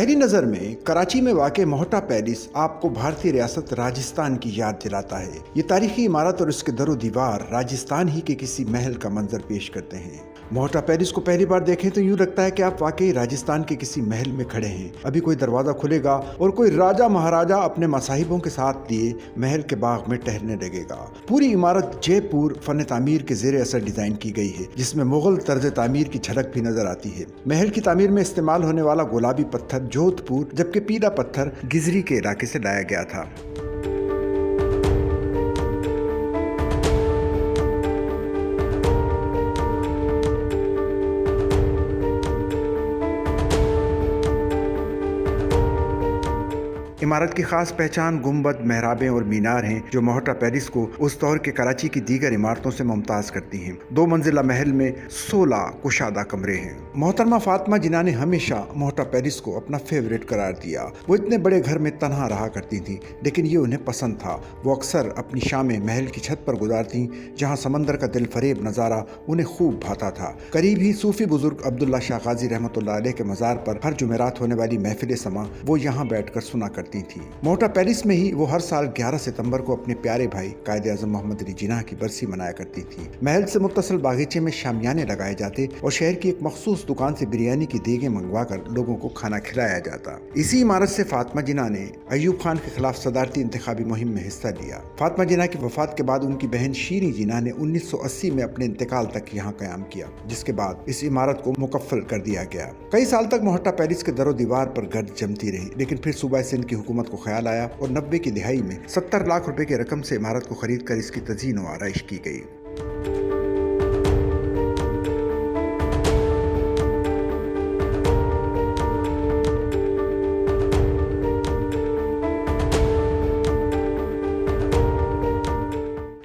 پہلی نظر میں کراچی میں واقع موہٹا پیلس آپ کو بھارتی ریاست راجستھان کی یاد دلاتا ہے۔ یہ تاریخی عمارت اور اس کے در و دیوار راجستھان ہی کے کسی محل کا منظر پیش کرتے ہیں۔ موہٹا پیلس کو پہلی بار دیکھیں تو یوں لگتا ہے کہ آپ واقعی راجستھان کے کسی محل میں کھڑے ہیں۔ ابھی کوئی دروازہ کھلے گا اور کوئی راجہ مہاراجہ اپنے مصاحبوں کے ساتھ لیے محل کے باغ میں ٹہلنے لگے گا۔ پوری عمارت جے پور فن تعمیر کے زیر اثر ڈیزائن کی گئی ہے، جس میں مغل طرز تعمیر کی جھلک بھی نظر آتی ہے۔ محل کی تعمیر میں استعمال ہونے والا گلابی پتھر جودھ پور جبکہ پیلا پتھر گزری کے علاقے سے لایا گیا تھا۔ عمارت کی خاص پہچان گنبد، محرابیں اور مینار ہیں جو موہٹا پیلس کو اس دور کے کراچی کی دیگر عمارتوں سے ممتاز کرتی ہیں۔ 2 منزلہ محل میں 16 کشادہ کمرے ہیں۔ محترمہ فاطمہ جناح نے ہمیشہ موہٹا پیلس کو اپنا فیورٹ قرار دیا۔ وہ اتنے بڑے گھر میں تنہا رہا کرتی تھیں، لیکن یہ انہیں پسند تھا۔ وہ اکثر اپنی شامیں محل کی چھت پر گزارتیں، جہاں سمندر کا دل فریب نظارہ انہیں خوب بھاتا تھا۔ قریب ہی صوفی بزرگ عبداللہ شاہ غازی رحمۃ اللہ علیہ کے مزار پر ہر جمعرات ہونے والی محفل سما وہ یہاں بیٹھ کر سنا کرتی تھی۔ موہٹا پیلس میں ہی وہ ہر سال 11 ستمبر کو اپنے پیارے بھائی قائد اعظم محمد علی جناح کی برسی منایا کرتی تھی۔ محل سے متصل باغیچے میں شامیانے لگائے جاتے اور شہر کی ایک مخصوص دکان سے بریانی کی دیگیں منگوا کر لوگوں کو کھانا کھلایا جاتا۔ اسی عمارت سے فاطمہ جناح نے ایوب خان کے خلاف صدارتی انتخابی مہم میں حصہ لیا۔ فاطمہ جناح کی وفات کے بعد ان کی بہن شیریں جناح نے 1980 میں اپنے انتقال تک یہاں قیام کیا، جس کے بعد اس عمارت کو مکفل کر دیا گیا۔ کئی سال تک موہٹا پیلس کے در و دیوار پر گرد جمتی رہی، لیکن پھر صوبہ سندھ کی حکومت کو خیال آیا اور 90 کی دہائی میں 70 لاکھ روپے کی رقم سے عمارت کو خرید کر اس کی تزئین و آرائش کی گئی۔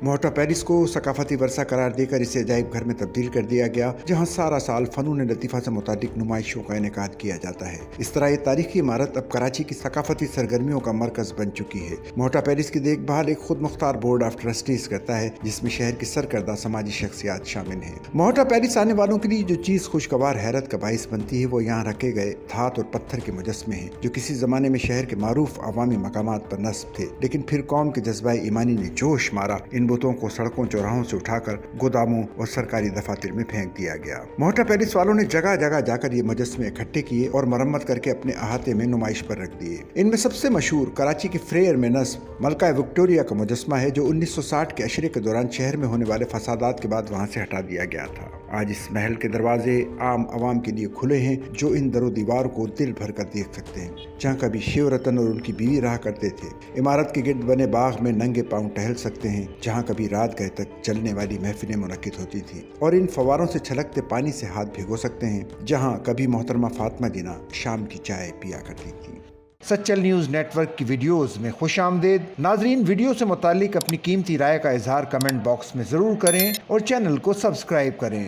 موہٹا پیلس کو ثقافتی ورثہ قرار دے کر اسے عجائب گھر میں تبدیل کر دیا گیا، جہاں سارا سال فنون لطیفہ سے متعلق نمائشوں کا انعقاد کیا جاتا ہے۔ اس طرح یہ تاریخی عمارت اب کراچی کی ثقافتی سرگرمیوں کا مرکز بن چکی ہے۔ موہٹا پیلس کی دیکھ بھال ایک خود مختار بورڈ آف ٹرسٹیز کرتا ہے، جس میں شہر کی سرکردہ سماجی شخصیات شامل ہیں۔ موہٹا پیلس آنے والوں کے لیے جو چیز خوشگوار حیرت کا باعث بنتی ہے، وہ یہاں رکھے گئے دھات اور پتھر کے مجسمے ہیں، جو کسی زمانے میں شہر کے معروف عوامی مقامات پر نصب تھے، لیکن پھر قوم کے جذبہ ایمانی نے جوش مارا۔ ان بتوں کو سڑکوں چوراہوں سے اٹھا کر گوداموں اور سرکاری دفاتر میں پھینک دیا گیا۔ موہٹا پیلس والوں نے جگہ جگہ جا کر یہ مجسمے اکٹھے کیے اور مرمت کر کے اپنے احاطے میں نمائش پر رکھ دیے۔ ان میں سب سے مشہور کراچی کی فریر میں نصب ملکہ وکٹوریہ کا مجسمہ ہے، جو 1960 کے عشرے کے دوران شہر میں ہونے والے فسادات کے بعد وہاں سے ہٹا دیا گیا تھا۔ آج اس محل کے دروازے عام عوام کے لیے کھلے ہیں، جو ان در و دیوار کو دل بھر کر دیکھ سکتے ہیں، جہاں کبھی شیو رتن اور ان کی بیوی رہا کرتے تھے۔ عمارت کے گرد بنے باغ میں ننگے پاؤں ٹہل سکتے ہیں، جہاں کبھی رات گئے تک چلنے والی محفلیں منعقد ہوتی تھیں، اور ان فواروں سے چھلکتے پانی سے ہاتھ بھگو سکتے ہیں، جہاں کبھی محترمہ فاطمہ جناح شام کی چائے پیا کرتی تھی۔ سچل نیوز نیٹ ورک کی ویڈیوز میں خوش آمدید۔ ناظرین، ویڈیو سے متعلق اپنی قیمتی رائے کا اظہار کمنٹ باکس میں ضرور کریں اور چینل کو سبسکرائب کریں۔